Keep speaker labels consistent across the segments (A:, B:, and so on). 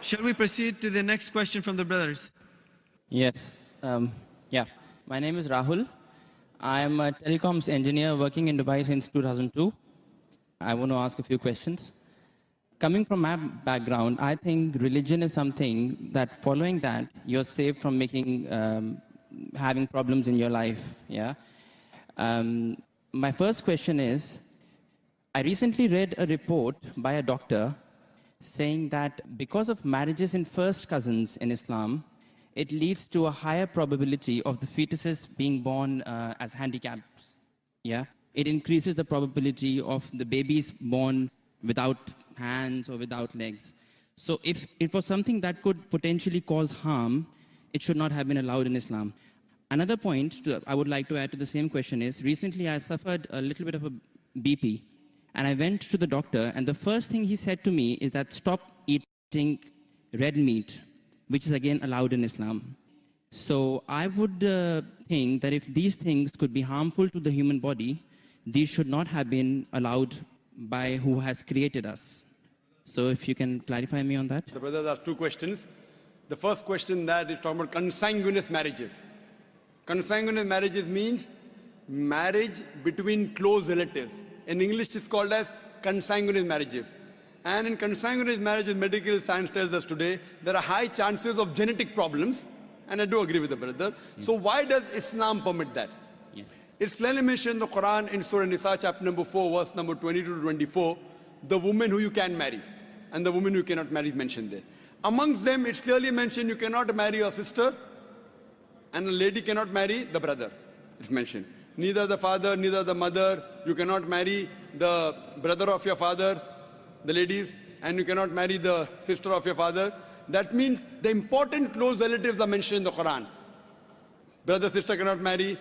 A: Shall we proceed to the next question from the brothers?
B: Yes. Yeah. My name is Rahul. I am a telecoms engineer working in Dubai since 2002. I want to ask a few questions. Coming from my background, I think religion is something that following that, you're saved from having problems in your life. Yeah. My first question is, I recently read a report by a doctor saying that because of marriages in first cousins in Islam, it leads to a higher probability of the fetuses being born as handicaps. Yeah, it increases the probability of the babies born without hands or without legs. So if it was something that could potentially cause harm, it should not have been allowed in Islam. Another point I would like to add to the same question is, recently I suffered a little bit of a BP, and I went to the doctor, and the first thing he said to me is that stop eating red meat, which is again allowed in Islam. So I would think that if these things could be harmful to the human body, these should not have been allowed by who has created us. So if you can clarify me on that.
C: The brothers asked two questions. The first question that is talking about consanguineous marriages. Consanguineous marriages means marriage between close relatives. In English, it's called as consanguineous marriages. And in consanguineous marriages, medical science tells us today, there are high chances of genetic problems. And I do agree with the brother. Yes. So why does Islam permit that? Yes. It's clearly mentioned in the Quran in Surah Nisa, chapter number 4, verse number 22 to 24, the woman who you can marry and the woman who you cannot marry is mentioned there. Amongst them, it's clearly mentioned you cannot marry your sister and a lady cannot marry the brother. It's mentioned. Neither the father, neither the mother. You cannot marry the brother of your father, the ladies, and you cannot marry the sister of your father. That means the important close relatives are mentioned in the Quran. Brother, sister cannot marry,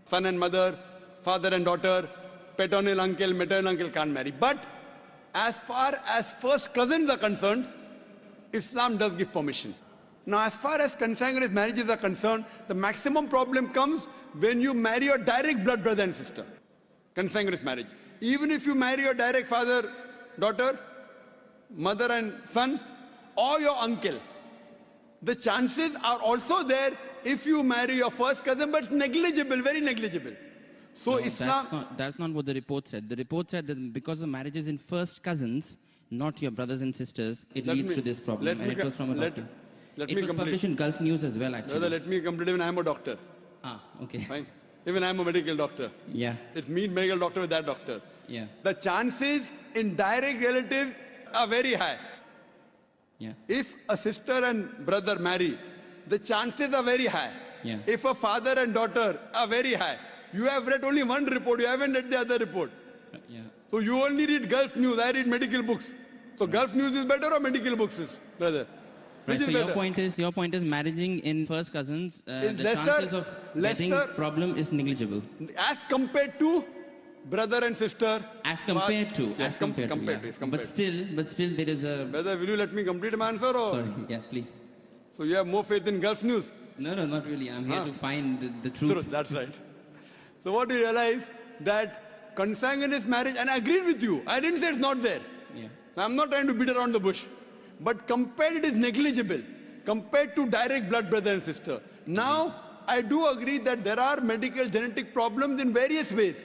C: son and mother, father and daughter, paternal uncle, maternal uncle can't marry. But as far as first cousins are concerned, Islam does give permission. Now, as far as consanguineous marriages are concerned, the maximum problem comes when you marry your direct blood brother and sister. Consanguineous marriage. Even if you marry your direct father, daughter, mother and son, or your uncle, the chances are also there if you marry your first cousin, but negligible, very negligible. So
B: no,
C: Islam...
B: That's not what the report said. The report said that because of marriages in first cousins, not your brothers and sisters, it leads to this problem. And it was from a doctor. It was published in Gulf News as well, actually.
C: Brother, let me complete. Even I am a doctor.
B: Ah, okay.
C: Fine. Even I am a medical doctor.
B: Yeah.
C: It means medical doctor with that doctor.
B: Yeah.
C: The chances in direct relatives are very high.
B: Yeah.
C: If a sister and brother marry, the chances are very high.
B: Yeah.
C: If a father and daughter are very high. You have read only one report, you haven't read the other report.
B: Yeah.
C: So you only read Gulf News, I read medical books. So Gulf News is better or medical books is, brother?
B: Right, so your point is marrying in first cousins, the chances of getting problem is negligible.
C: As compared to brother and sister.
B: As compared to.
C: Yes, compared to.
B: But still there is a...
C: Brother, will you let me complete my answer? Or?
B: Sorry, yeah, please.
C: So you have more faith in Gulf News?
B: No, not really. I'm here to find the truth.
C: That's right. So what we realize that consanguineous marriage, and I agreed with you. I didn't say it's not there.
B: Yeah.
C: So I'm not trying to beat around the bush. But compared, it is negligible compared to direct blood brother and sister. Now, I do agree that there are medical genetic problems in various ways.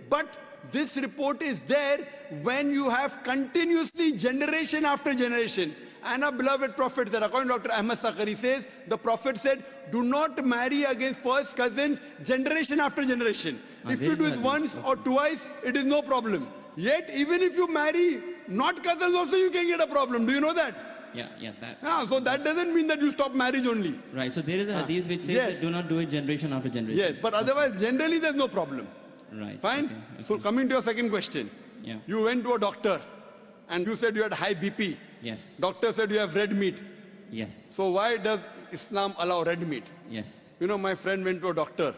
C: But this report is there when you have continuously generation after generation. And our beloved Prophet said, according to Dr. Ahmad Zakir says, the Prophet said, do not marry against first cousins generation after generation. If you do it once or twice, it is no problem. Yet, even if you marry not cousins also, you can get a problem. Do you know that?
B: Yeah.
C: So that doesn't mean that you stop marriage only.
B: Right. So there is a hadith which says that do not do it generation after generation.
C: Yes, but otherwise, generally, there's no problem.
B: Right.
C: Fine? Okay. So coming to your second question.
B: Yeah.
C: You went to a doctor and you said you had high BP.
B: Yes.
C: Doctor said you have red meat.
B: Yes.
C: So why does Islam allow red meat?
B: Yes.
C: You know, my friend went to a doctor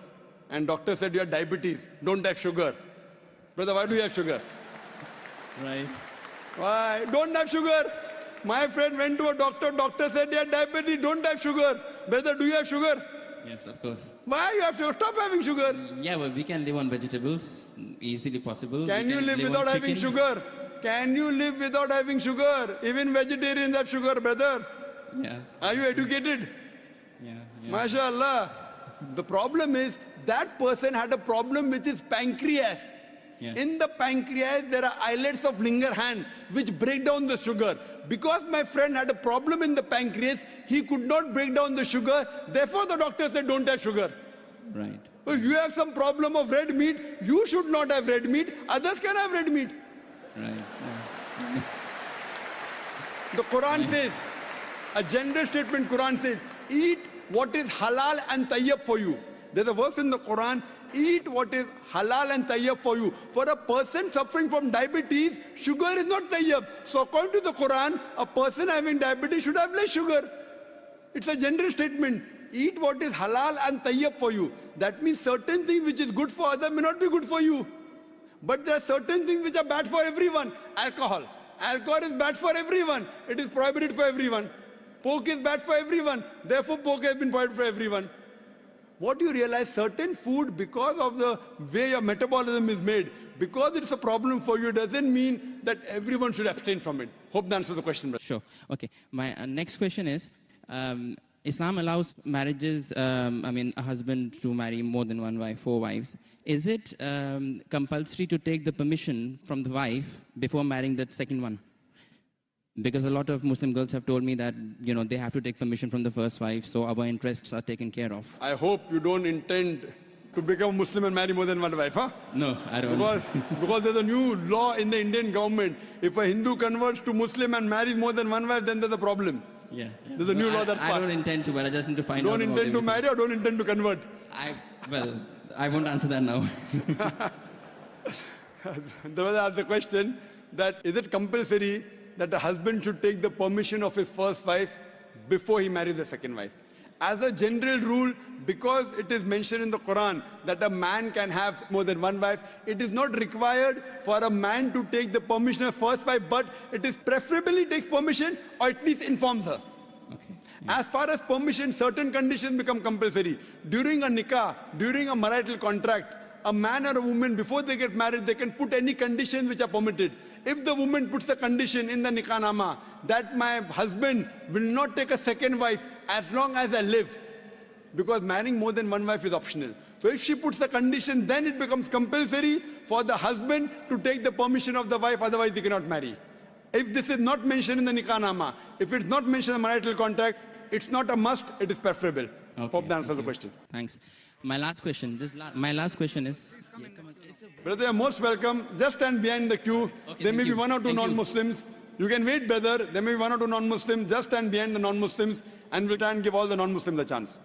C: and doctor said you have diabetes, don't have sugar. Brother, why do you have sugar?
B: Right.
C: Why? Don't have sugar. My friend went to a doctor, doctor said you have diabetes, don't have sugar. Brother, do you have sugar?
B: Yes, of course.
C: Why you have sugar? Stop having sugar.
B: Yeah, well, we can live on vegetables, easily possible.
C: Can you live without having sugar? can you live without having sugar? Even vegetarians have sugar, brother.
B: Yeah.
C: Are you educated?
B: Yeah. Yeah.
C: MashaAllah. The problem is that person had a problem with his pancreas.
B: Yeah.
C: In the pancreas, there are islets of Langerhans which break down the sugar. Because my friend had a problem in the pancreas, he could not break down the sugar. Therefore, the doctor said, don't have sugar.
B: Right.
C: If you have some problem of red meat, you should not have red meat. Others can have red meat.
B: Right. Yeah.
C: The Quran says, a general statement, Quran says, eat what is halal and tayyib for you. There's a verse in the Quran, eat what is halal and tayyib for you. For a person suffering from diabetes, sugar is not tayyib. So according to the Quran, a person having diabetes should have less sugar. It's a general statement. Eat what is halal and tayyib for you. That means certain things which is good for others may not be good for you. But there are certain things which are bad for everyone. Alcohol. Alcohol is bad for everyone. It is prohibited for everyone. Pork is bad for everyone. Therefore, pork has been prohibited for everyone. What do you realize? Certain food, because of the way your metabolism is made, because it's a problem for you, doesn't mean that everyone should abstain from it. Hope that answers the question, brother.
B: Sure. Okay. My next question is, Islam allows marriages, a husband to marry more than one wife, 4 wives. Is it compulsory to take the permission from the wife before marrying that second one? Because a lot of Muslim girls have told me that, they have to take permission from the first wife, so our interests are taken care of.
C: I hope you don't intend to become Muslim and marry more than one wife, huh?
B: No, I don't.
C: Because there's a new law in the Indian government. If a Hindu converts to Muslim and marries more than one wife, then there's a problem.
B: Yeah.
C: There's a new law that's passed.
B: I don't intend to, but I just need to find out.
C: Don't intend to marry or don't intend to convert?
B: I won't answer that now.
C: There was the question that is it compulsory that a husband should take the permission of his first wife before he marries the second wife? As a general rule, because it is mentioned in the Quran that a man can have more than one wife, it is not required for a man to take the permission of first wife, but it is preferably takes permission or at least informs her.
B: Okay.
C: As far as permission, certain conditions become compulsory. During a nikah, during a marital contract, a man or a woman, before they get married, they can put any conditions which are permitted. If the woman puts a condition in the nikah nama that my husband will not take a second wife as long as I live, because marrying more than one wife is optional. So if she puts the condition, then it becomes compulsory for the husband to take the permission of the wife, otherwise he cannot marry. If this is not mentioned in the nikah nama, if it's not mentioned in the marital contract, it's not a must, it is preferable.
B: Okay,
C: Hope that answers the question.
B: Thanks. My last question, my last question is...
C: Brother, you're most welcome. Just stand behind the queue.
B: Okay,
C: There may be
B: you.
C: one or two
B: Thank you.
C: non-Muslims. You can wait, brother. There may be one or two non-Muslims. Just stand behind the non-Muslims and we'll try and give all the non-Muslims a chance.